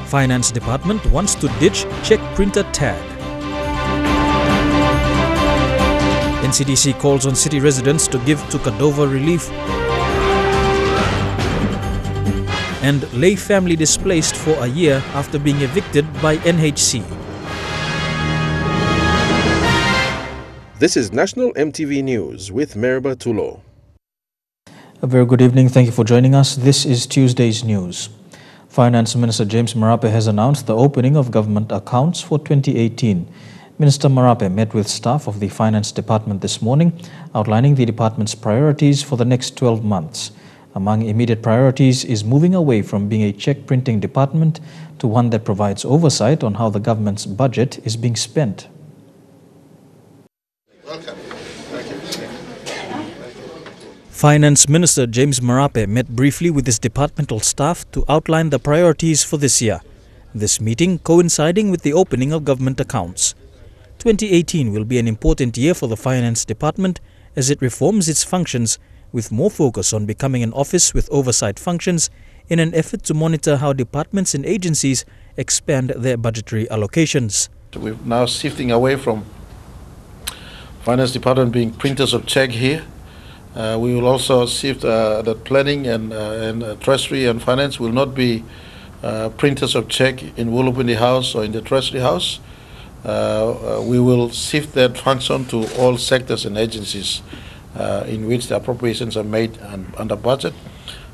Finance Department wants to ditch cheque-printed tag. NCDC calls on city residents to give to Kadovar Relief. And lay family displaced for a year after being evicted by NHC. This is National EMTV News with Meriba Tulo. A very good evening. Thank you for joining us. This is Tuesday's news. Finance Minister James Marape has announced the opening of government accounts for 2018. Minister Marape met with staff of the Finance Department this morning, outlining the department's priorities for the next 12 months. Among immediate priorities is moving away from being a cheque printing department to one that provides oversight on how the government's budget is being spent. Finance Minister James Marape met briefly with his departmental staff to outline the priorities for this year. This meeting coinciding with the opening of government accounts. 2018 will be an important year for the Finance Department as it reforms its functions with more focus on becoming an office with oversight functions in an effort to monitor how departments and agencies expand their budgetary allocations. We're now shifting away from Finance Department being printers of cheque here. We will also shift that planning and Treasury and Finance will not be printers of cheque in Wulupindi House or in the Treasury House. We will shift that function to all sectors and agencies in which the appropriations are made under budget.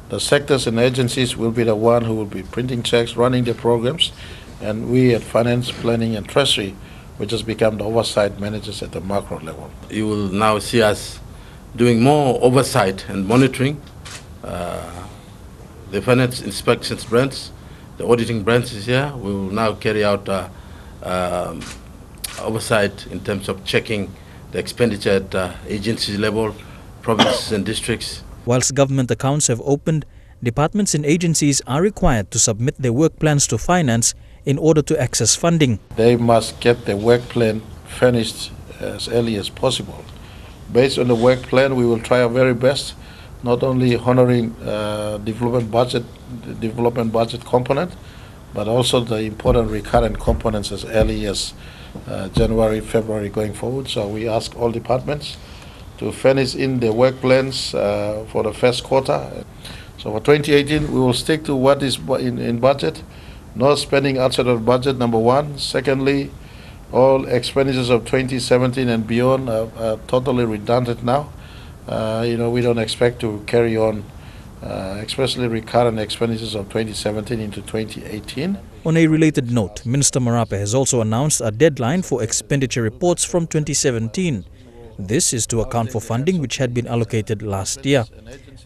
The sectors and agencies will be the one who will be printing checks, running the programs, and we at Finance, Planning and Treasury will just become the oversight managers at the macro level. You will now see us doing more oversight and monitoring. The finance inspections branch, the auditing branch is here. We will now carry out oversight in terms of checking the expenditure at agency level, provinces and districts. Whilst government accounts have opened, departments and agencies are required to submit their work plans to finance in order to access funding. They must get the work plan finished as early as possible. Based on the work plan, we will try our very best, not only honoring development budget component, but also the important recurrent components as early as January, February going forward. So we ask all departments to finish in the work plans for the first quarter. So for 2018, we will stick to what is in budget, no spending outside of budget, number one. Secondly, all expenditures of 2017 and beyond are totally redundant now. We don't expect to carry on, especially recurrent expenditures of 2017 into 2018. On a related note, Minister Marape has also announced a deadline for expenditure reports from 2017. This is to account for funding which had been allocated last year.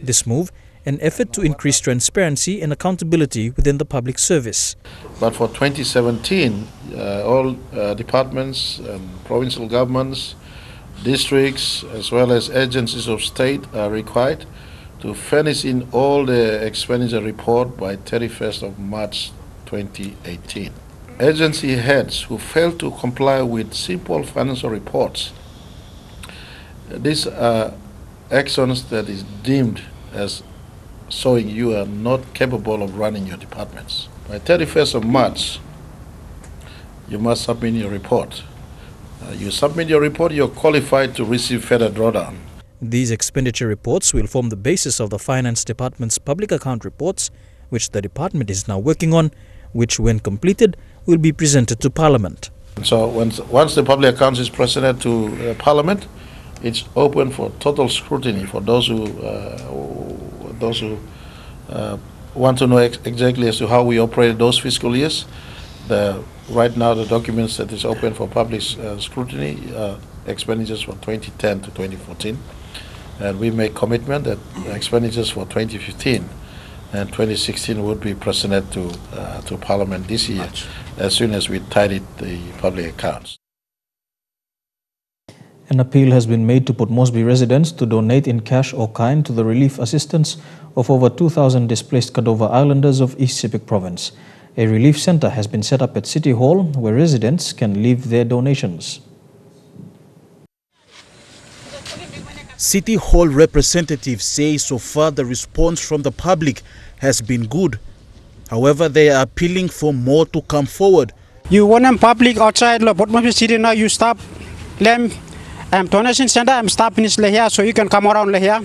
This move, an effort to increase transparency and accountability within the public service. But for 2017, all departments and provincial governments, districts, as well as agencies of state are required to furnish in all the expenditure report by 31st of March 2018. Agency heads who fail to comply with simple financial reports, these are actions that is deemed as showing you are not capable of running your departments. By 31st of March, you must submit your report. You submit your report, you're qualified to receive further drawdown. These expenditure reports will form the basis of the Finance Department's public account reports, which the department is now working on, which when completed will be presented to Parliament. So once the public accounts is presented to Parliament, it's open for total scrutiny for those who want to know exactly as to how we operated those fiscal years. Right now, the documents that is open for public scrutiny expenditures for 2010 to 2014, and we make commitment that expenditures for 2015 and 2016 would be presented to Parliament this year as soon as we tidy the public accounts. An appeal has been made to Port Moresby residents to donate in cash or kind to the relief assistance of over 2,000 displaced Kadovar Islanders of East Sepik Province. A relief centre has been set up at City Hall where residents can leave their donations. City Hall representatives say so far the response from the public has been good. However, they are appealing for more to come forward. You want them public outside, but my city now you stop them. Donation center, I'm stopping this here so you can come around here.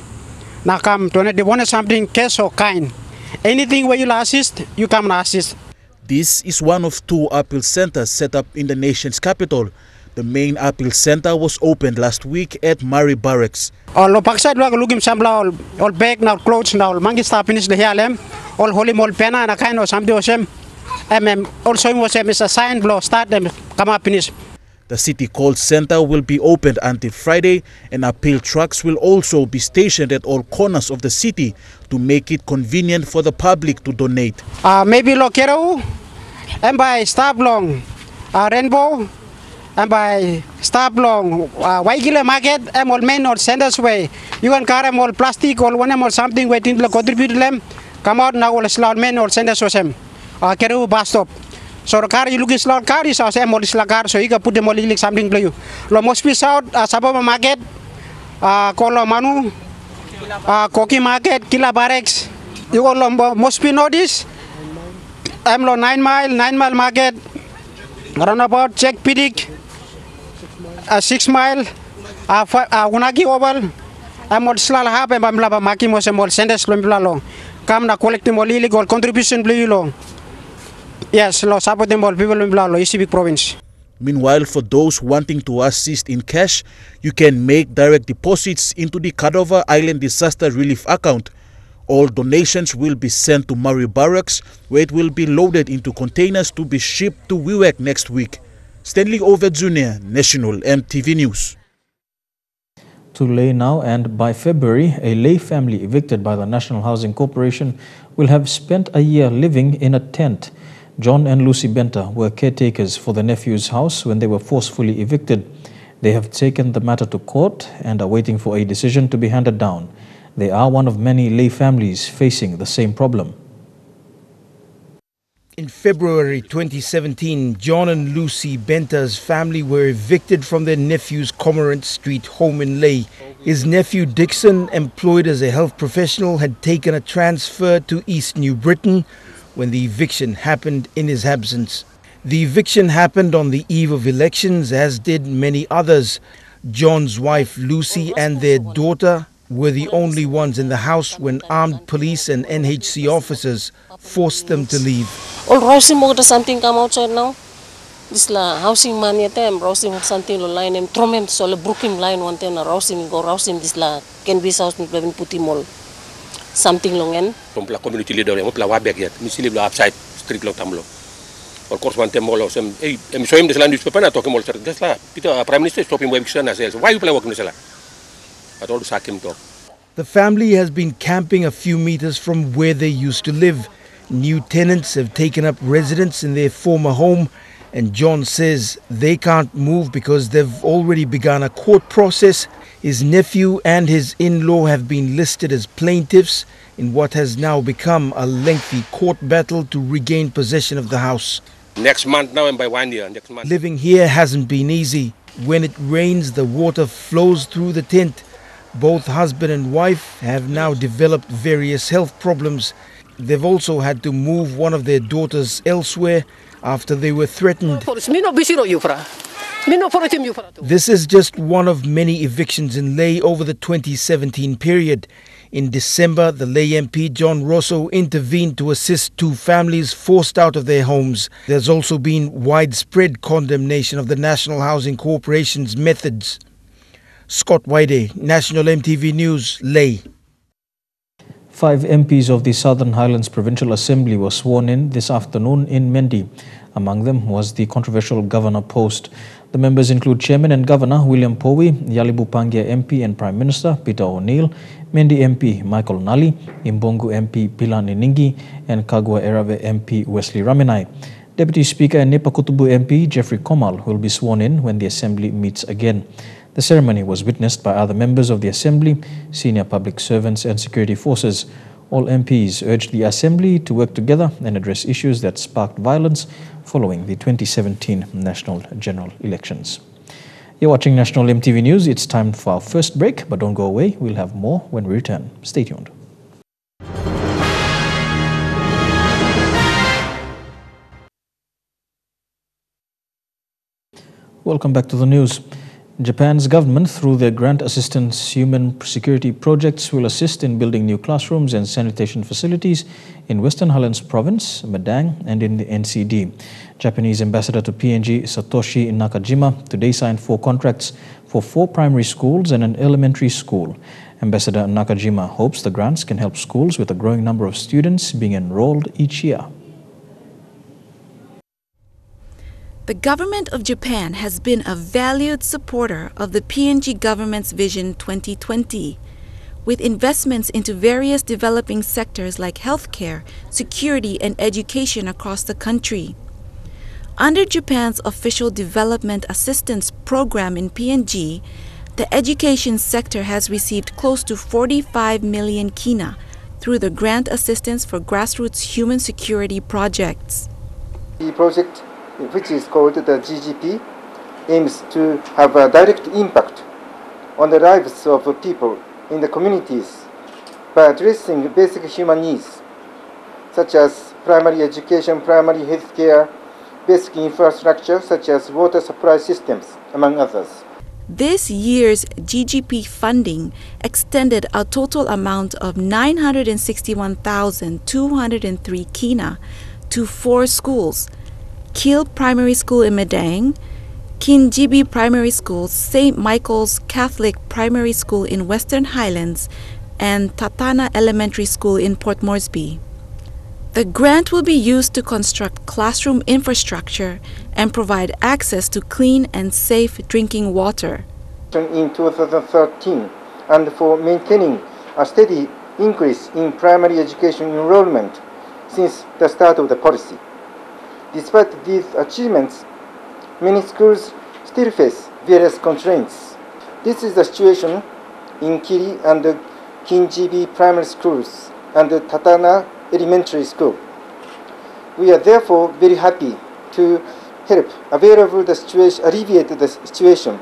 Now come donate. They want something cash or kind. Anything where you'll assist, you come and assist. This is one of 2 appeal centers set up in the nation's capital. The main appeal center was opened last week at Murray Barracks. All backside looking some all bag now clothes now monkey stopping this here lem. All holy mall penna and a kind of something was him. Also was a sign blow start them come up in his. The City Call Center will be opened until Friday, and appeal trucks will also be stationed at all corners of the city to make it convenient for the public to donate. Maybe Lokero, and by stop long Rainbow, and by stop long Waigila Market, and all men or senders way. You can carry them all plastic or one or something waiting to contribute to them. Come out now, all slot men or senders was him. Keru bus stop. So the car you look is lot car is our same car, so you can put them all like something to you. Lo must be south Sababa Market, Kolo Manu, Koki Market, Kila Barracks. You go must be notice. I'm lo 9 mile market, runabout, cheque-printed, 6 mile, Unagi Oval, I'm all slal hab and I'm lava Maki Mosem senders long. Come na collect them all illegal contribution blue long. Yes, lo support them all people in ECB province. Meanwhile, for those wanting to assist in cash, you can make direct deposits into the Kadovar Island Disaster Relief account. All donations will be sent to Murray Barracks, where it will be loaded into containers to be shipped to Wewak next week. Stanley Over Jr., National EMTV News. To Lay now, and by February, a lay family evicted by the National Housing Corporation will have spent a year living in a tent. John and Lucy Benta were caretakers for the nephew's house when they were forcefully evicted. They have taken the matter to court and are waiting for a decision to be handed down. They are one of many lay families facing the same problem. In February 2017, John and Lucy Benta's family were evicted from their nephew's Cormorant Street home in Lay. His nephew Dixon, employed as a health professional, had taken a transfer to East New Britain when the eviction happened in his absence. The eviction happened on the eve of elections, as did many others. John's wife Lucy and their daughter were the only ones in the house when armed police and NHC officers forced them to leave. All rousing mo something come outside now. This la housing man yet I'm rousing something lo line em tromem so le broken line one ten rousing go rousing this la can be house me pleven puti mall. Something longen. Compla community leader mo pla wabek yet. Mi silib lo upside street lo tamlo. Of course one tem molo sem em so em this la newspaper na talk mol this la Peter Prime Minister stop him eviction as why you play work this la. At all sack him talk. The family has been camping a few meters from where they used to live. New tenants have taken up residence in their former home, and John says they can't move because they've already begun a court process. His nephew and his in-law have been listed as plaintiffs in what has now become a lengthy court battle to regain possession of the house. Next month now and by 1 year. Next month. Living here hasn't been easy. When it rains, the water flows through the tent. Both husband and wife have now developed various health problems. They've also had to move one of their daughters elsewhere after they were threatened. This is just one of many evictions in Lay over the 2017 period. In December, the Lay MP John Rosso intervened to assist 2 families forced out of their homes. There's also been widespread condemnation of the National Housing Corporation's methods. Scott Waide, National EMTV News, Lay. 5 MPs of the Southern Highlands Provincial Assembly were sworn in this afternoon in Mendi. Among them was the controversial governor post. The members include Chairman and Governor William Powi, Yalibu Pangia MP and Prime Minister Peter O'Neill, Mendi MP Michael Nali, Imbongu MP Pilan Iningi, and Kagwa Erave MP Wesley Raminai. Deputy Speaker and Nepakutubu MP Jeffrey Komal will be sworn in when the Assembly meets again. The ceremony was witnessed by other members of the Assembly, senior public servants and security forces. All MPs urged the Assembly to work together and address issues that sparked violence following the 2017 national general elections. You're watching National EMTV News. It's time for our first break, but don't go away. We'll have more when we return. Stay tuned. Welcome back to the news. Japan's government, through their grant assistance human security projects, will assist in building new classrooms and sanitation facilities in Western Highlands Province, Madang, and in the NCD. Japanese ambassador to PNG, Satoshi Nakajima, today signed 4 contracts for 4 primary schools and an elementary school. Ambassador Nakajima hopes the grants can help schools with a growing number of students being enrolled each year. The government of Japan has been a valued supporter of the PNG government's Vision 2020, with investments into various developing sectors like healthcare, security, and education across the country. Under Japan's official development assistance program in PNG, the education sector has received close to 45 million kina through the grant assistance for grassroots human security projects. The project, which is called the GGP, aims to have a direct impact on the lives of people in the communities by addressing basic human needs, such as primary education, primary health care, basic infrastructure, such as water supply systems, among others. This year's GGP funding extended a total amount of 961,203 kina to 4 schools: Kil Primary School in Madang, Kinjibi Primary School, St. Michael's Catholic Primary School in Western Highlands, and Tatana Elementary School in Port Moresby. The grant will be used to construct classroom infrastructure and provide access to clean and safe drinking water. In 2013, and for maintaining a steady increase in primary education enrollment since the start of the policy. Despite these achievements, many schools still face various constraints. This is the situation in Kiri and Kinjibi primary schools and Tatana Elementary School. We are therefore very happy to help alleviate the situation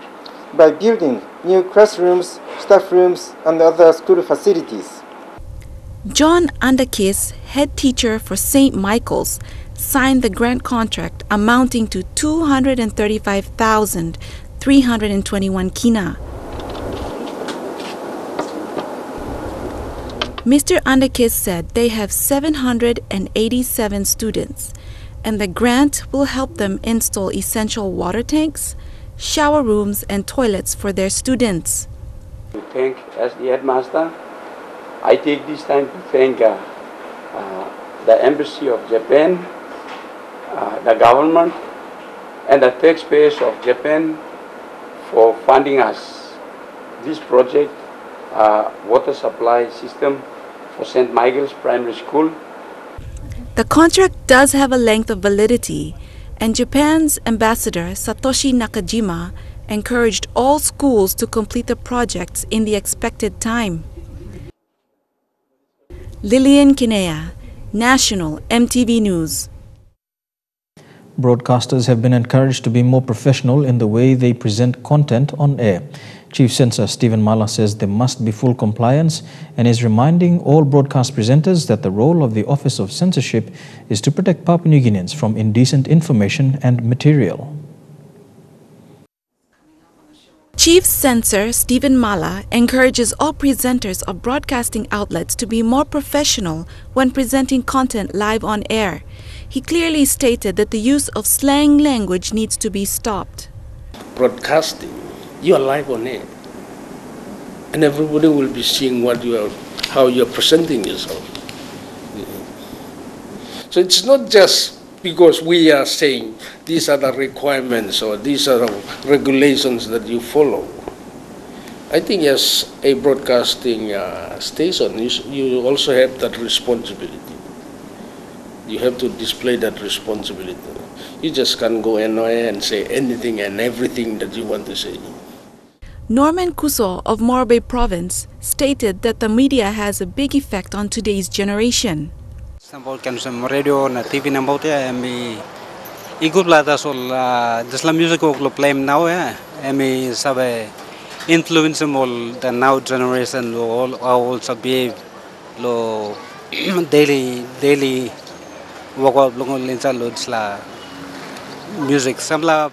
by building new classrooms, staff rooms, and other school facilities. John Andakis, head teacher for St. Michael's, signed the grant contract amounting to 235,321 kina. Mr. Andakis said they have 787 students, and the grant will help them install essential water tanks, shower rooms, and toilets for their students. To thank, as the headmaster, I take this time to thank the Embassy of Japan, the government, and the taxpayers of Japan for funding us this project, water supply system for St. Michael's Primary School. The contract does have a length of validity, and Japan's ambassador Satoshi Nakajima encouraged all schools to complete the projects in the expected time. Lillian Kinea, National MTV News. Broadcasters have been encouraged to be more professional in the way they present content on air. Chief Censor Stephen Mala says there must be full compliance and is reminding all broadcast presenters that the role of the Office of Censorship is to protect Papua New Guineans from indecent information and material. Chief Censor Stephen Mala encourages all presenters of broadcasting outlets to be more professional when presenting content live on air. He clearly stated that the use of slang language needs to be stopped. Broadcasting, you are live on air, and everybody will be seeing how you are presenting yourself. So it's not just because we are saying these are the requirements or these are the regulations that you follow. I think as a broadcasting station, you also have that responsibility. You have to display that responsibility. You just can't go anywhere and say anything and everything that you want to say. Norman Kuso of Morbe Province stated that the media has a big effect on today's generation. Radio na TV na bote emi ikut lata sol desla music ko play now emi sabe influence mol the now generation lo all sabe lo daily work out lo lensa lo desla music samla.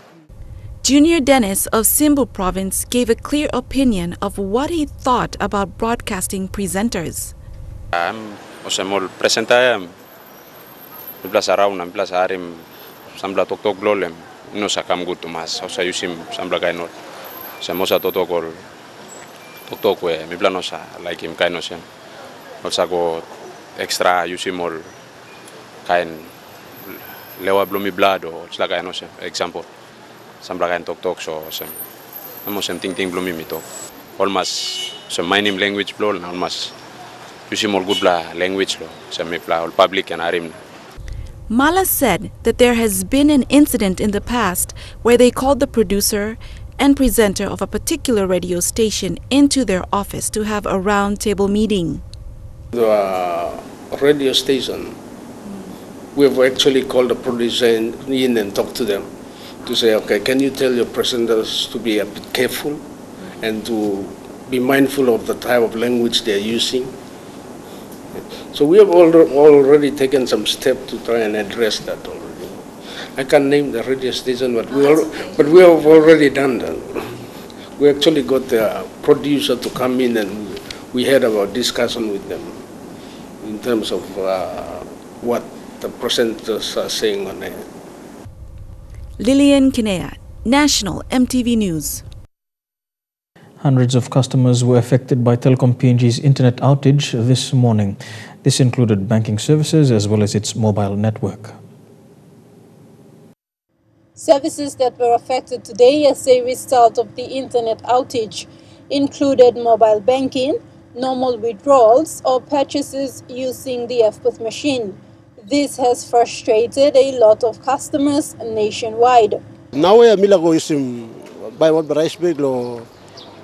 Junior Dennis of Simbu Province gave a clear opinion of what he thought about broadcasting presenters. Osemol presenta Plus around and plus arim sambla tok lolem no sakam gutu mas osa yusim sambla kainol semosa totokol tok we mi planosa like him kainosem osa go extra yusimol kain lewa blomi blado sla kainosem example sambla kain tok so sem amosem ting blomi mito almost so mining language blol na almost yusimol good bla language lo sem mi pla public and arim. Mala said that there has been an incident in the past where they called the producer and presenter of a particular radio station into their office to have a round-table meeting. The radio station, we have actually called the producer in and talked to them to say, okay, can you tell your presenters to be a bit careful and to be mindful of the type of language they're using? So we have already taken some steps to try and address that already. I can't name the radio station, but we have already done that. We actually got the producer to come in and we had about discussion with them in terms of what the presenters are saying on air. Lillian Kinea, National EMTV News. Hundreds of customers were affected by Telecom PNG's internet outage this morning. This included banking services as well as its mobile network. Services that were affected today as a result of the internet outage included mobile banking, normal withdrawals or purchases using the FPOS machine. This has frustrated a lot of customers nationwide. Now we are milago isim by what rice bag lo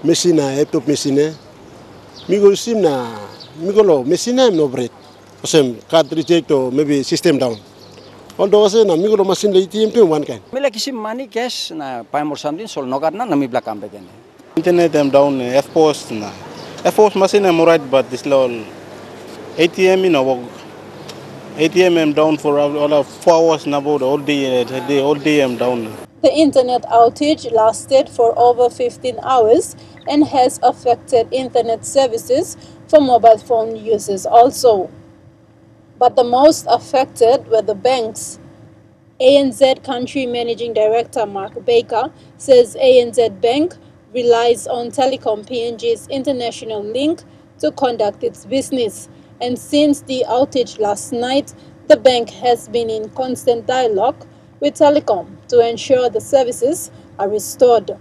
machine laptop machine migo isim na migo lo machine no break osem card reject or maybe system down although say na migo lo machine le ATM to one kind mila kisim money cash na pay more something sol no na mi black am begin internet am down FPOS na FPOS machine am right but this lol ATM in work ATM am down for all 4 hours now all day am down. The internet outage lasted for over 15 hours and has affected internet services for mobile phone users also. But the most affected were the banks. ANZ Country Managing Director Mark Baker says ANZ Bank relies on Telecom PNG's international link to conduct its business. And since the outage last night, the bank has been in constant dialogue with Telecom to ensure the services are restored.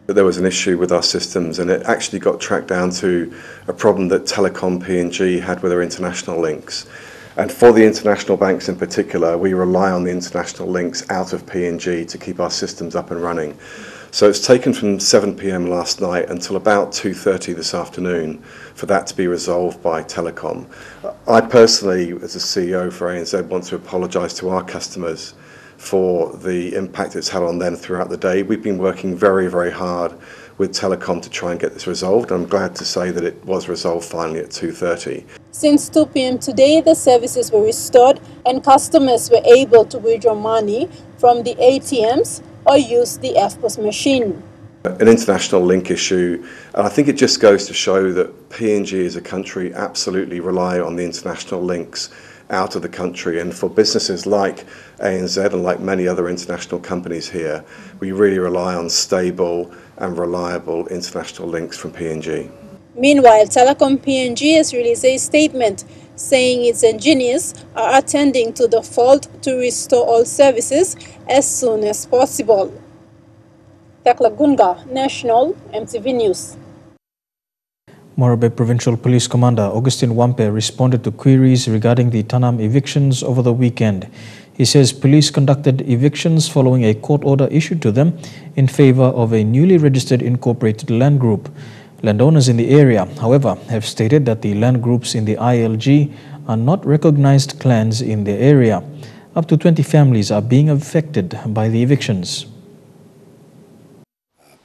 There was an issue with our systems and it actually got tracked down to a problem that Telecom PNG had with their international links. And for the international banks in particular, we rely on the international links out of PNG to keep our systems up and running. So it's taken from 7 p.m. last night until about 2:30 this afternoon for that to be resolved by Telecom. I personally, as a CEO for ANZ, want to apologise to our customers for the impact it's had on them throughout the day. We've been working very, very hard with Telecom to try and get this resolved. I'm glad to say that it was resolved finally at 2:30. Since 2 p.m. today, the services were restored and customers were able to withdraw money from the ATMs or use the FPOS machine. An international link issue, and I think it just goes to show that PNG as a country absolutely rely on the international links out of the country, and for businesses like ANZ and like many other international companies here, we really rely on stable and reliable international links from PNG. Meanwhile, Telecom PNG has released a statement saying its engineers are attending to the fault to restore all services as soon as possible. Tekla Gunga, National EMTV News. Morobe Provincial Police Commander Augustine Wampe responded to queries regarding the Tanam evictions over the weekend. He says police conducted evictions following a court order issued to them in favor of a newly registered incorporated land group. Landowners in the area, however, have stated that the land groups in the ILG are not recognized clans in their area. Up to 20 families are being affected by the evictions.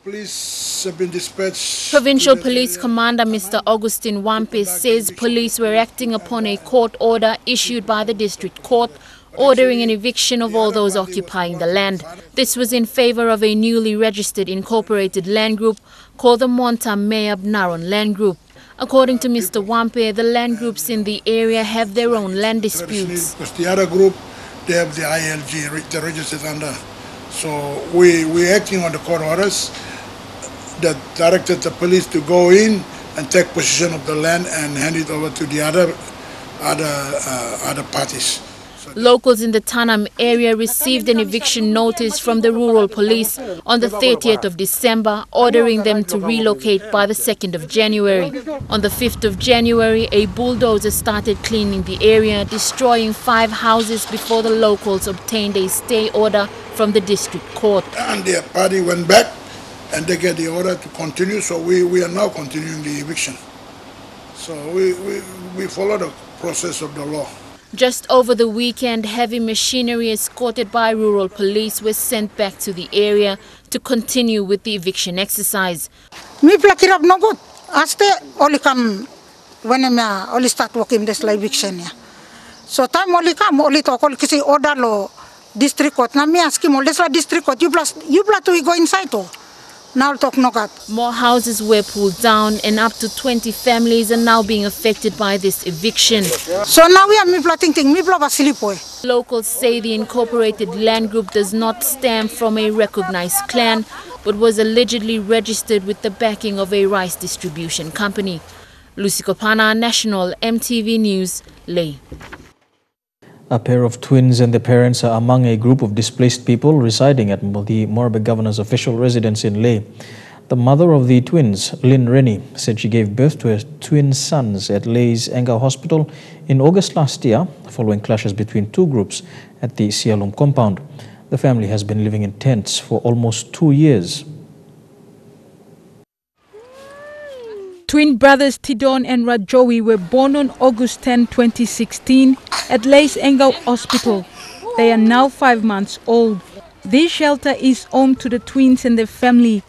Police have been dispatched. Provincial Police Commander Mr. Augustine Wampe says police were acting upon a court order issued by the District Court ordering an eviction of all those occupying the land. This was in favor of a newly registered incorporated land group called the Monta Mayab Naron Land Group. According to Mr. Wampe, the land groups in the area have their own land disputes. Because the other group, they have the ILG, the registered under. So we're acting on the court orders that directed the police to go in and take possession of the land and hand it over to the other parties. Locals in the Tanam area received an eviction notice from the rural police on the 30th of December, ordering them to relocate by the 2nd of January. On the 5th of January, a bulldozer started cleaning the area, destroying 5 houses before the locals obtained a stay order from the district court. And the party went back and they get the order to continue, so we are now continuing the eviction. So we follow the process of the law. Just over the weekend, heavy machinery escorted by rural police was sent back to the area to continue with the eviction exercise. Me plakirap no good. Aste only come when I only start working this eviction. So time only come only to call kisi order lo district court. Na me ask him all this district court. You plus to go inside to. Now talk no got. More houses were pulled down and up to 20 families are now being affected by this eviction. So now we are me plotting thing, me plot asleep. Locals say the incorporated land group does not stem from a recognized clan, but was allegedly registered with the backing of a rice distribution company. Lucy Kopana, National EMTV News, Leh. A pair of twins and their parents are among a group of displaced people residing at the Morebek Governor's official residence in Leh. The mother of the twins, Lynn Rennie, said she gave birth to her twin sons at Leh's Engau Hospital in August last year, following clashes between 2 groups at the Sialum compound. The family has been living in tents for almost 2 years. Twin brothers Tidon and Rajowi were born on August 10, 2016 at Leh's Engau Hospital. They are now 5 months old. This shelter is home to the twins and their family.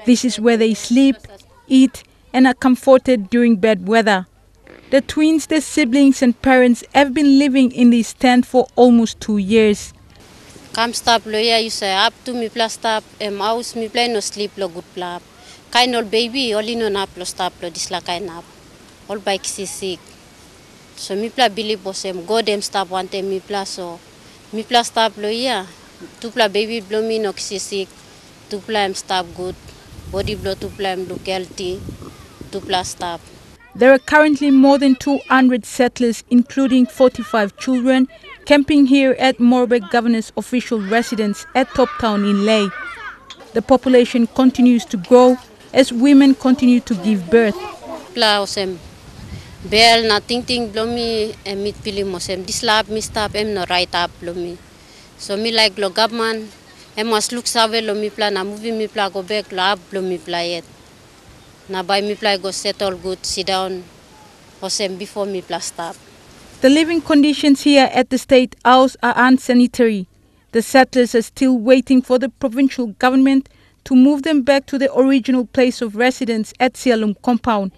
This is where they sleep, eat and are comforted during bad weather. The twins, their siblings and parents have been living in this tent for almost 2 years. Come stop lawyer, you say up to me plus stop, house me play no sleep lo good plap. Kind old baby, only no nap lo stop lo disla kind nap. All bike sick. So me pla Billy bossem go them stop one time me pla so me pla stop lo yeah. Tu pla baby blow me no sick. Tu pla em stop good. Body blow tu pla em look healthy. Tu pla stop. There are currently more than 200 settlers, including 45 children, camping here at Morebek Governor's official residence at Top Town in Leh. The population continues to grow as women continue to give birth. Pla osem bell na ting blow me and meet pili mosem dislap me stop em no right up blow me. So me like lo government em must look save lo me pla na movie me pla go back lo up blow me pla yet. Na by me pla go settle good sit down osem before me pla stop. The living conditions here at the State House are unsanitary. The settlers are still waiting for the provincial government to move them back to the original place of residence at Sialum compound.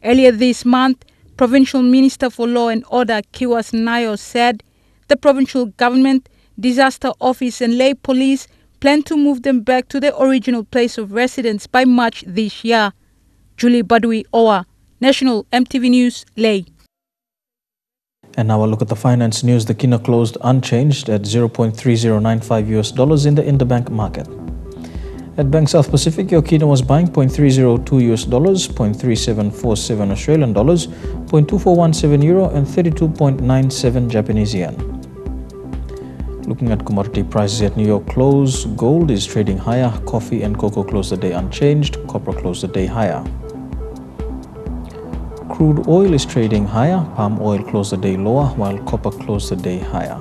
Earlier this month, Provincial Minister for Law and Order Kiwas Nayo said the provincial government, disaster office and Leh police plan to move them back to the original place of residence by March this year. Julie Badui Owa, National EMTV News, Leh. And now a look at the finance news. The kina closed unchanged at $0.3095 in the interbank market. At Bank South Pacific, your kina was buying $0.302, $0.3747 Australian dollars, €0.2417 euro and 32.97 Japanese yen. Looking at commodity prices at New York close, gold is trading higher, coffee and cocoa closed the day unchanged, copper closed the day higher. Crude oil is trading higher, palm oil closed the day lower, while copper closed the day higher.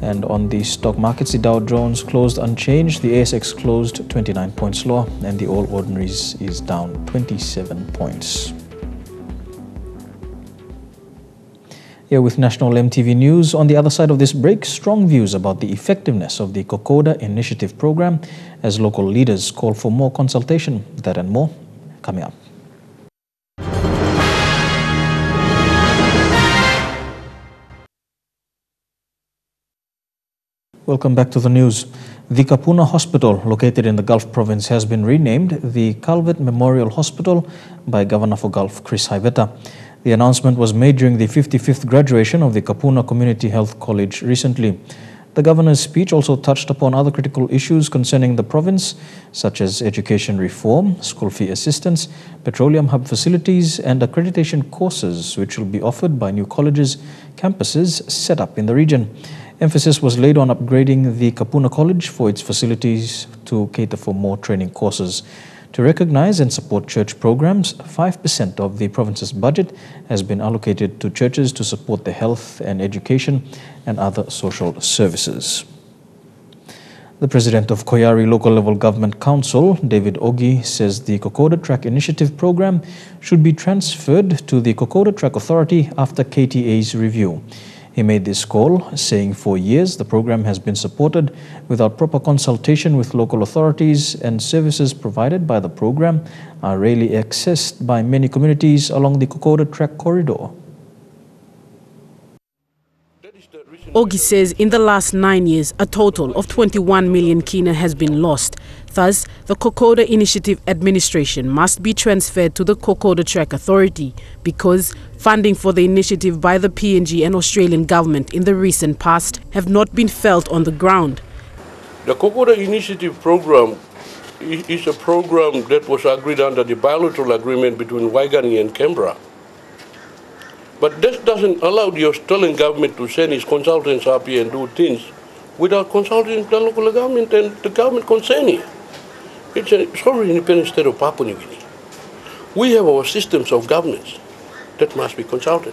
And on the stock markets, the Dow Jones closed unchanged, the ASX closed 29 points lower, and the All Ordinaries is down 27 points. Here with National EMTV News, on the other side of this break, strong views about the effectiveness of the Kokoda Initiative program as local leaders call for more consultation. That and more coming up. Welcome back to the news. The Kapuna Hospital, located in the Gulf Province, has been renamed the Calvert Memorial Hospital by Governor for Gulf, Chris Haibeta. The announcement was made during the 55th graduation of the Kapuna Community Health College recently. The governor's speech also touched upon other critical issues concerning the province, such as education reform, school fee assistance, petroleum hub facilities, and accreditation courses, which will be offered by new colleges, campuses set up in the region. Emphasis was laid on upgrading the Kapuna College for its facilities to cater for more training courses. To recognize and support church programs, 5% of the province's budget has been allocated to churches to support the health and education and other social services. The president of Koyari Local Level Government Council, David Ogi, says the Kokoda Track Initiative program should be transferred to the Kokoda Track Authority after KTA's review. He made this call, saying for years the program has been supported without proper consultation with local authorities, and services provided by the program are rarely accessed by many communities along the Kokoda Track corridor. Ogi says in the last 9 years, a total of 21 million kina has been lost. Thus, the Kokoda Initiative administration must be transferred to the Kokoda Track Authority because funding for the initiative by the PNG and Australian government in the recent past have not been felt on the ground. The Kokoda Initiative program is a program that was agreed under the bilateral agreement between Waigani and Canberra. But this doesn't allow the Australian government to send its consultants up here and do things without consulting the local government and the government concerned here. It's a sovereign independent state of Papua New Guinea. We have our systems of governance that must be consulted.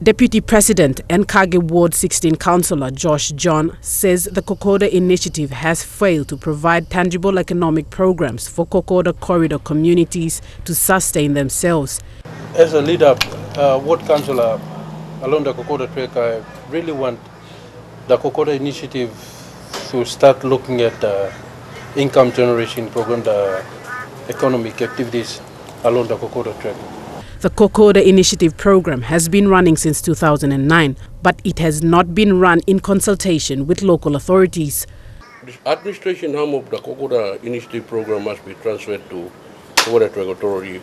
Deputy President and Kage Ward 16 Councillor Josh John says the Kokoda Initiative has failed to provide tangible economic programs for Kokoda corridor communities to sustain themselves. As a leader, ward councillor along the Kokoda Track, I really want the Kokoda Initiative to start looking at the income generation program, the economic activities along the Kokoda Track. The Kokoda Initiative program has been running since 2009, but it has not been run in consultation with local authorities. The administration arm of the Kokoda Initiative program must be transferred to Kokoda Track Authority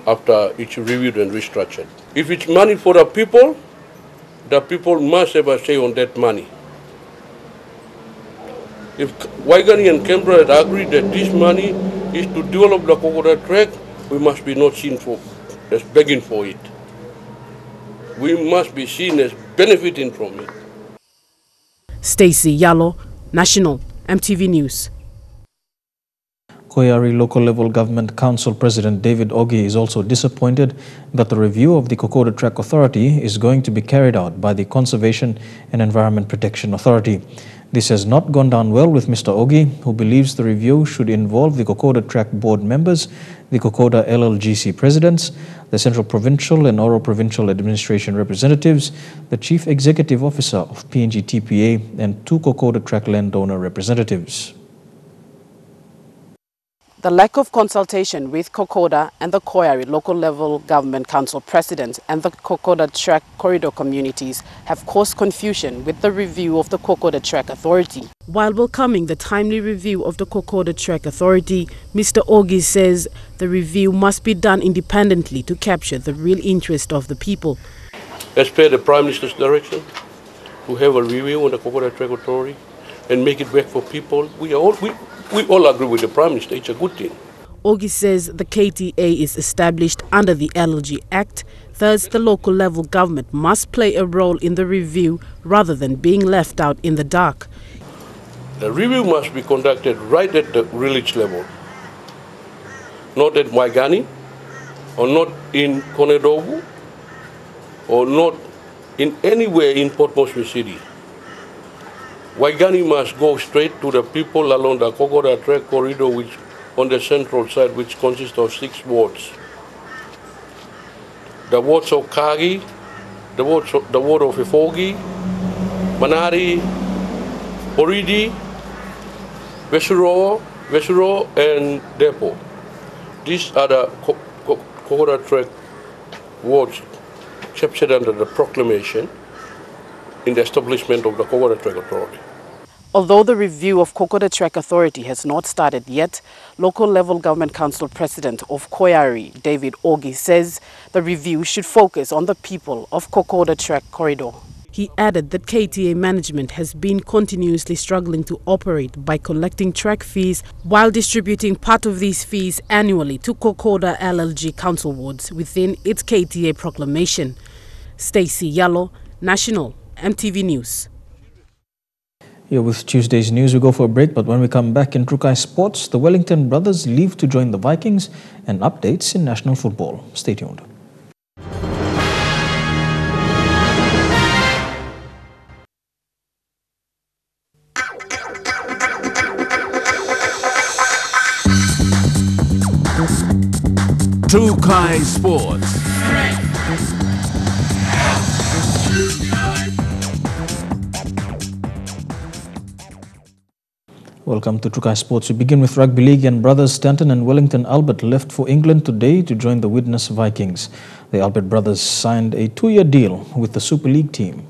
after it's reviewed and restructured. If it's money for the people must have a say on that money. If Waigani and Canberra had agreed that this money is to develop the Kokoda Track, we must be not seen as begging for it. We must be seen as benefiting from it. Stacey Yalo, National EMTV News. Koyari Local Level Government Council President David Ogi is also disappointed that the review of the Kokoda Track Authority is going to be carried out by the Conservation and Environment Protection Authority. This has not gone down well with Mr. Ogi, who believes the review should involve the Kokoda Track Board members, the Kokoda LLGC presidents, the Central Provincial and Oro Provincial Administration representatives, the Chief Executive Officer of PNG TPA, and 2 Kokoda Track landowner representatives. The lack of consultation with Kokoda and the Koyari Local Level Government Council President and the Kokoda Track corridor communities have caused confusion with the review of the Kokoda Track Authority. While welcoming the timely review of the Kokoda Track Authority, Mr. Ogi says the review must be done independently to capture the real interest of the people. As per the Prime Minister's direction, to have a review on the Kokoda Track Authority and make it work for people, we all agree with the Prime Minister. It's a good thing. Ogi says the KTA is established under the LLG Act, thus the local level government must play a role in the review rather than being left out in the dark. The review must be conducted right at the village level, not at Waigani, or not in Konedogu, or not in anywhere in Port Moresby City. Waigani must go straight to the people along the Kokoda Track corridor, which on the central side, which consists of 6 wards. The wards of Kagi, the ward of Ifogi, Manari, Oridi, Vesuro, and Depot. These are the Kokoda Track wards captured under the proclamation. in the establishment of the Kokoda Track Authority. Although the review of Kokoda Track Authority has not started yet, local level government council president of Koyari, David Ogi, says the review should focus on the people of Kokoda Track Corridor. He added that KTA management has been continuously struggling to operate by collecting track fees while distributing part of these fees annually to Kokoda LLG council wards within its KTA proclamation. Stacey Yallo, National EMTV News. Here with Tuesday's news, we go for a break, but when we come back in Trukai Sports, the Wellington brothers leave to join the Vikings and updates in national football. Stay tuned. Trukai Sports. Welcome to Trukai Sports. We begin with Rugby League, and brothers Stanton and Wellington Albert left for England today to join the Widnes Vikings. The Albert brothers signed a 2-year deal with the Super League team.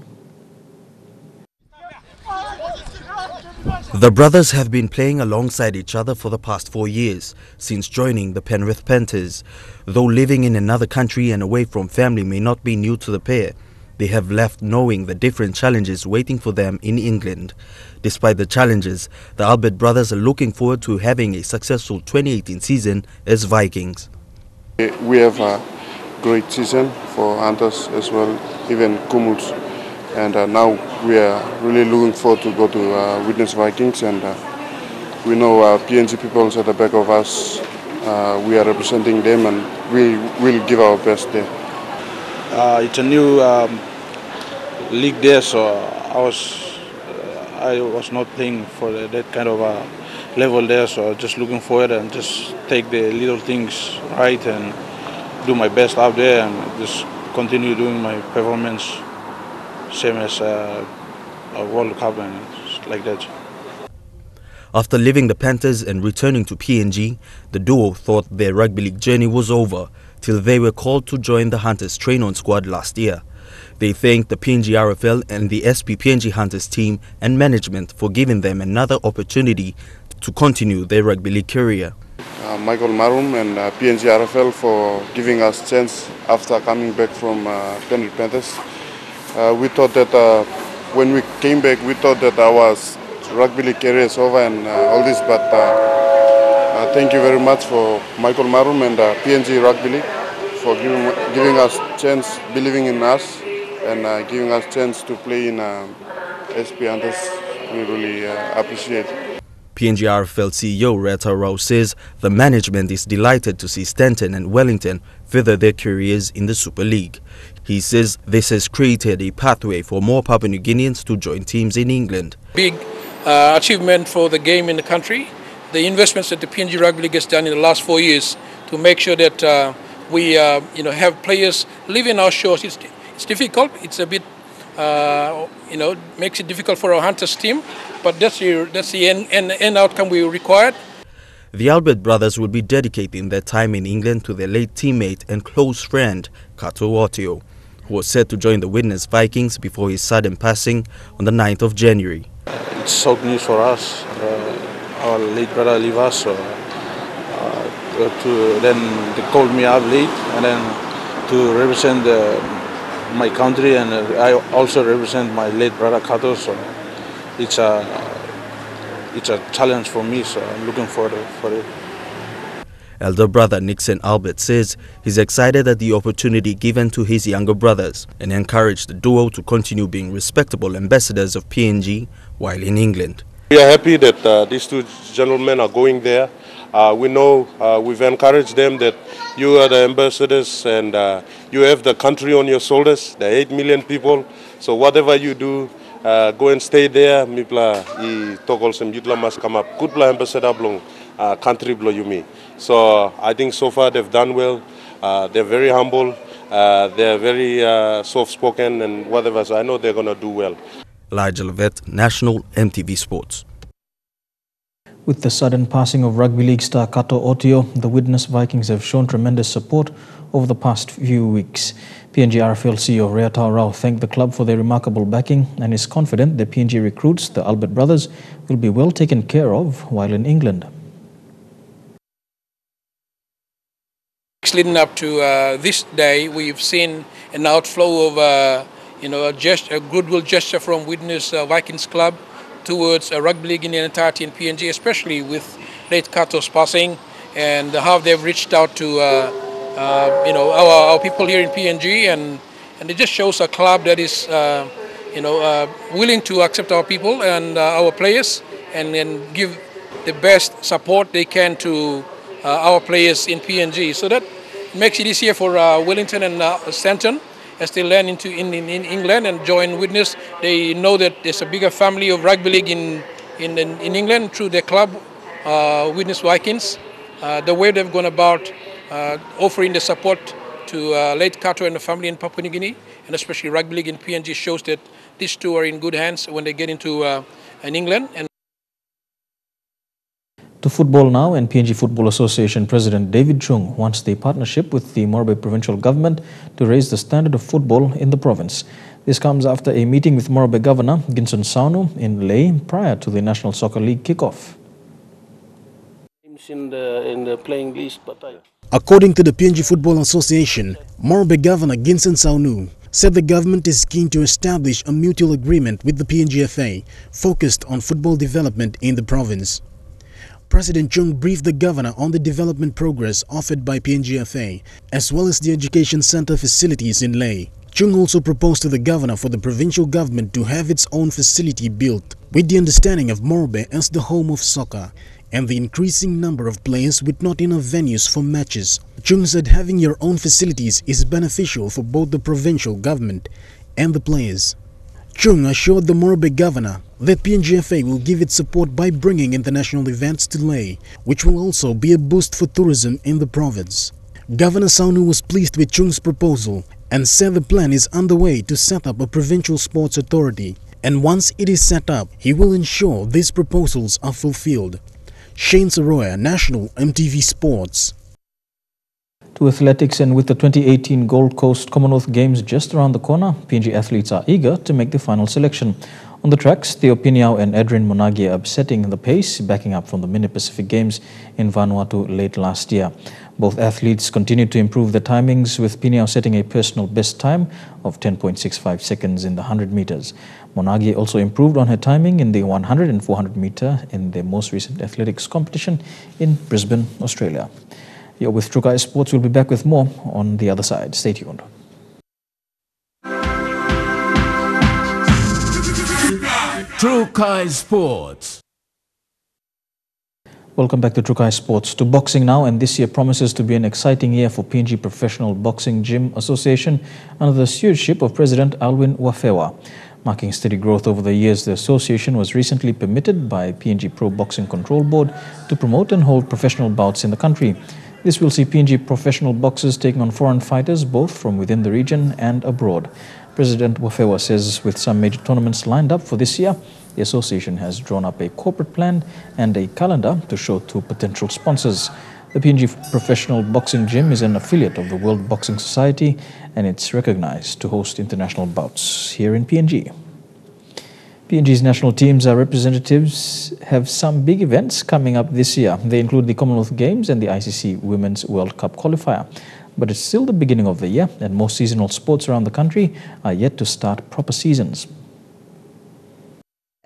The brothers have been playing alongside each other for the past 4 years, since joining the Penrith Panthers. Though living in another country and away from family may not be new to the pair, they have left knowing the different challenges waiting for them in England. Despite the challenges, the Albert brothers are looking forward to having a successful 2018 season as Vikings. We have a great season for Hunters as well, even Kumuls. And now we are really looking forward to go to Widnes Vikings, and we know PNG people at the back of us. We are representing them, and we will give our best there. It's a new league there, so I was not playing for that kind of level there, so just looking forward and just take the little things right and do my best out there and just continue doing my performance same as a World Cup and like that. After leaving the Panthers and returning to PNG, the duo thought their rugby league journey was over till they were called to join the Hunters train-on squad last year. They thanked the PNG RFL and the SP PNG Hunters team and management for giving them another opportunity to continue their rugby league career. Michael Marum and PNG RFL for giving us a chance after coming back from Penrith Panthers. We thought that when we came back, we thought that our rugby league career is over and all this, but thank you very much for Michael Marum and PNG Rugby League for giving us a chance, believing in us, and giving us a chance to play in SP Hunters. We really appreciate it. PNG RFL CEO Reta Rao says the management is delighted to see Stanton and Wellington further their careers in the Super League. He says this has created a pathway for more Papua New Guineans to join teams in England. Big achievement for the game in the country. The investments that the PNG Rugby League has done in the last 4 years to make sure that we have players live in our shores. It's difficult. It's a bit makes it difficult for our Hunters team, but that's the end outcome we required. The Albert brothers will be dedicating their time in England to their late teammate and close friend Kato Otio, who was set to join the Widnes Vikings before his sudden passing on the 9th of January. It's sad news for us. Our late brother leave us, so then they called me up late, and then to represent my country, and I also represent my late brother Kato, so it's a challenge for me, so I'm looking forward for it. Elder brother Nixon Albert says he's excited at the opportunity given to his younger brothers and encouraged the duo to continue being respectable ambassadors of PNG while in England. We are happy that these two gentlemen are going there. We know we've encouraged them that you are the ambassadors and you have the country on your shoulders, the 8 million people. So whatever you do, go and stay there. Mipla I tokol sem yutla mas come up. Kutla ambassador blong country blo yumi. So I think so far they've done well. They're very humble. They're very soft-spoken and whatever. So I know they're gonna do well. Elijah Levet, National EMTV Sports. With the sudden passing of rugby league star Kato Otio, the Widnes Vikings have shown tremendous support over the past few weeks. PNG RFL CEO Reatao Rao thanked the club for their remarkable backing and is confident the PNG recruits, the Albert brothers, will be well taken care of while in England. Leading up to this day, we've seen an outflow of a goodwill gesture from Witness Vikings Club towards rugby league in the entirety in PNG, especially with late Kato's passing, and how they've reached out to our people here in PNG, and it just shows a club that is willing to accept our people and our players, and give the best support they can to our players in PNG. So that makes it easier for Wellington and Stanton as they land in England and join Witness. They know that there's a bigger family of rugby league in England through their club, Witness Vikings. The way they've gone about offering the support to late Kato and the family in Papua New Guinea, and especially rugby league in PNG, shows that these two are in good hands when they get into England. To football now, and PNG Football Association President David Chung wants the partnership with the Morobe Provincial Government to raise the standard of football in the province. This comes after a meeting with Morobe Governor Ginson Saunu in Lae prior to the National Soccer League kickoff. In the playing list, According to the PNG Football Association, Morobe Governor Ginson Saunu said the government is keen to establish a mutual agreement with the PNGFA focused on football development in the province. President Chung briefed the governor on the development progress offered by PNGFA, as well as the education center facilities in Lae. Chung also proposed to the governor for the provincial government to have its own facility built, with the understanding of Morobe as the home of soccer, and the increasing number of players with not enough venues for matches. Chung said having your own facilities is beneficial for both the provincial government and the players. Chung assured the Morobe governor that PNGFA will give its support by bringing international events to Lae, which will also be a boost for tourism in the province. Governor Saunu was pleased with Chung's proposal and said the plan is underway to set up a provincial sports authority, and once it is set up, he will ensure these proposals are fulfilled. Shane Soroya, National EMTV Sports. To athletics, and with the 2018 Gold Coast Commonwealth Games just around the corner, PNG athletes are eager to make the final selection. On the tracks, Theo Piniao and Adrian Monagi are upsetting the pace, backing up from the Mini Pacific Games in Vanuatu late last year. Both athletes continue to improve their timings, with Piniao setting a personal best time of 10.65 seconds in the 100 meters. Monagi also improved on her timing in the 100 and 400 meter in their most recent athletics competition in Brisbane, Australia. You're with Trukai Sports. We'll be back with more on the other side. Stay tuned. Trukai Sports. Welcome back to Trukai Sports. To boxing now, and this year promises to be an exciting year for PNG Professional Boxing Gym Association under the stewardship of President Alwin Wafewa. Marking steady growth over the years, the association was recently permitted by PNG Pro Boxing Control Board to promote and hold professional bouts in the country. This will see PNG professional boxers taking on foreign fighters both from within the region and abroad. President Wafewa says with some major tournaments lined up for this year, the association has drawn up a corporate plan and a calendar to show to potential sponsors. The PNG Professional Boxing Gym is an affiliate of the World Boxing Society, and it's recognized to host international bouts here in PNG. PNG's national teams representatives have some big events coming up this year. They include the Commonwealth Games and the ICC Women's World Cup qualifier. But it's still the beginning of the year, and most seasonal sports around the country are yet to start proper seasons.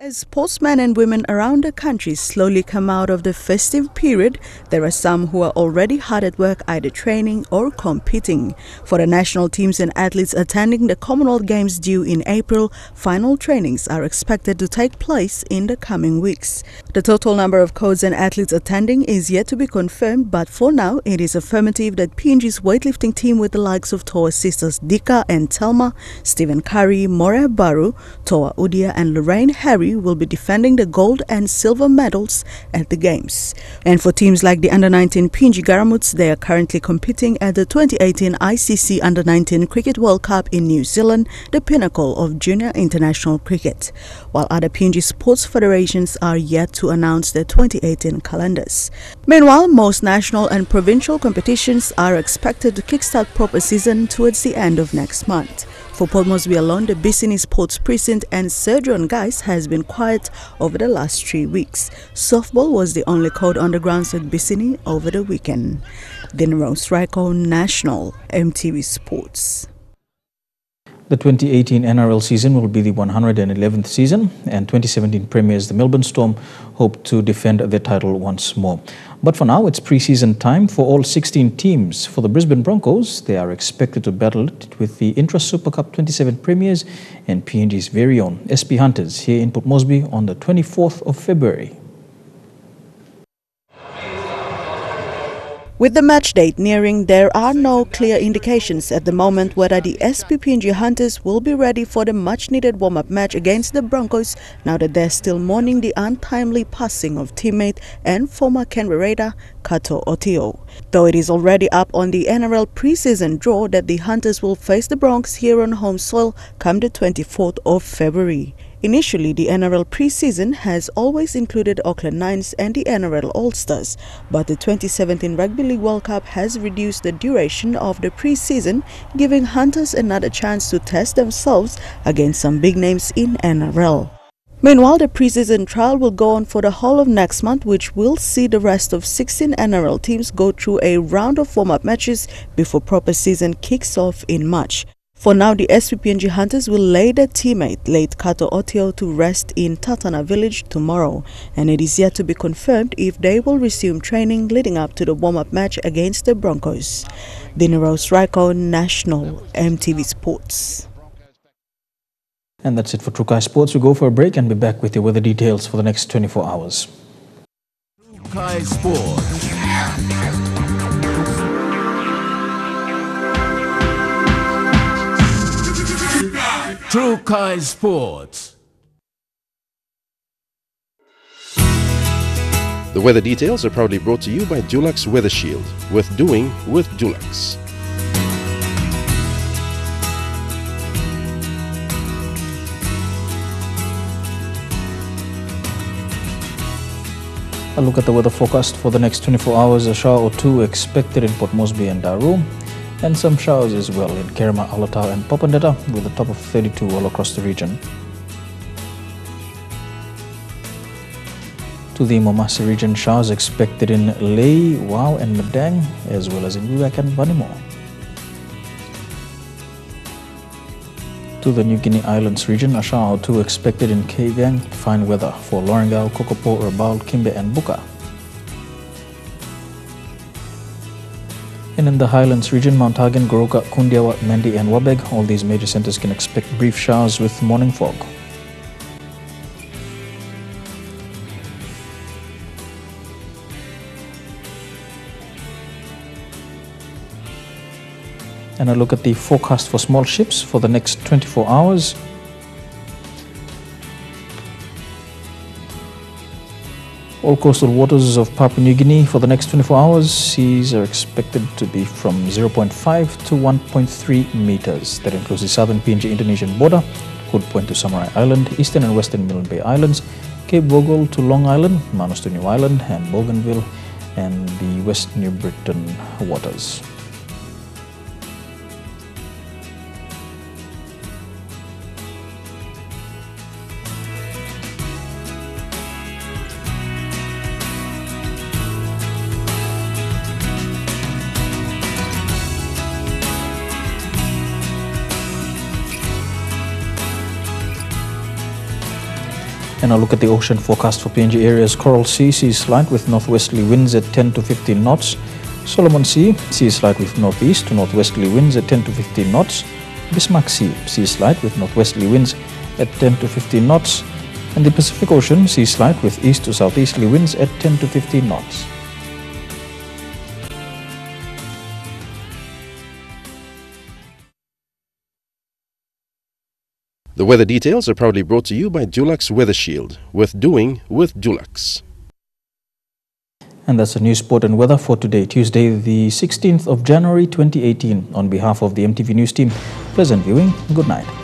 As sportsmen and women around the country slowly come out of the festive period, there are some who are already hard at work either training or competing. For the national teams and athletes attending the Commonwealth Games due in April, final trainings are expected to take place in the coming weeks. The total number of codes and athletes attending is yet to be confirmed, but for now it is affirmative that PNG's weightlifting team with the likes of Toa sisters Dika and Telma, Stephen Curry, Morea Baru, Toa Udia and Lorraine Harry will be defending the gold and silver medals at the Games. And for teams like the Under-19 PNG Garamuts, they are currently competing at the 2018 ICC Under-19 Cricket World Cup in New Zealand, the pinnacle of junior international cricket, while other PNG sports federations are yet to announce their 2018 calendars. Meanwhile, most national and provincial competitions are expected to kickstart proper season towards the end of next month. For Port Moresby alone, the Bissini Sports Precinct and Cedron Guys has been quiet over the last 3 weeks. Softball was the only code on the grounds at Bissini over the weekend. Dinero Striker, National, EMTV Sports. The 2018 NRL season will be the 111th season, and 2017 premiers the Melbourne Storm hope to defend their title once more. But for now, it's pre-season time for all 16 teams. For the Brisbane Broncos, they are expected to battle it with the Intra Super Cup 27 premiers and PNG's very own SP Hunters here in Port Moresby on the 24th of February. With the match date nearing, there are no clear indications at the moment whether the SP-PNG Hunters will be ready for the much-needed warm-up match against the Broncos now that they're still mourning the untimely passing of teammate and former Canberra Raider Kato Otio. Though it is already up on the NRL pre-season draw that the Hunters will face the Bronx here on home soil come the 24th of February. Initially, the NRL pre-season has always included Auckland Nines and the NRL All-Stars, but the 2017 Rugby League World Cup has reduced the duration of the pre-season, giving Hunters another chance to test themselves against some big names in NRL. Meanwhile, the pre-season trial will go on for the whole of next month, which will see the rest of 16 NRL teams go through a round of warm-up matches before proper season kicks off in March. For now, the SP-PNG Hunters will lay their teammate, late Kato Otio, to rest in Tatana village tomorrow, and it is yet to be confirmed if they will resume training leading up to the warm-up match against the Broncos. Dinero Striker, National, EMTV Sports. And that's it for Trukai Sports. We go for a break and be back with your weather details for the next 24 hours. Trukai Sports. Trukai Sports. The weather details are proudly brought to you by Dulux Weather Shield. Worth doing with Dulux. A look at the weather forecast for the next 24 hours. A shower or two expected in Port Moresby and Daru, and some showers as well in Kerema, Alatau and Popondetta, with a top of 32 all across the region. To the Momasi region, showers expected in Lae, Wau and Madang, as well as in Wewak and Vanimo. To the New Guinea Islands region, a shower or two expected in Kavieng. Fine weather for Lorengau, Kokopo, Rabaul, Kimbe and Buka. And in the Highlands region, Mount Hagen, Goroka, Kundiawa, Mendi and Wabeg, all these major centers can expect brief showers with morning fog. And a look at the forecast for small ships for the next 24 hours. All coastal waters of Papua New Guinea for the next 24 hours, seas are expected to be from 0.5 to 1.3 meters. That includes the southern PNG Indonesian border, Hood Point to Samurai Island, eastern and western Milne Bay Islands, Cape Bogle to Long Island, Manus to New Island, and Bougainville, and the West New Britain waters. And a look at the ocean forecast for PNG areas. Coral Sea, sea slight with northwesterly winds at 10 to 15 knots. Solomon Sea, sea slight with northeast to northwesterly winds at 10 to 15 knots. Bismarck Sea, sea slight with northwesterly winds at 10 to 15 knots. And the Pacific Ocean, sea slight with east to southeasterly winds at 10 to 15 knots. The weather details are proudly brought to you by Dulux Weather Shield. Worth doing with Dulux. And that's the news, sport and weather for today, Tuesday, the 16th of January 2018. On behalf of the MTV News team, pleasant viewing. Good night.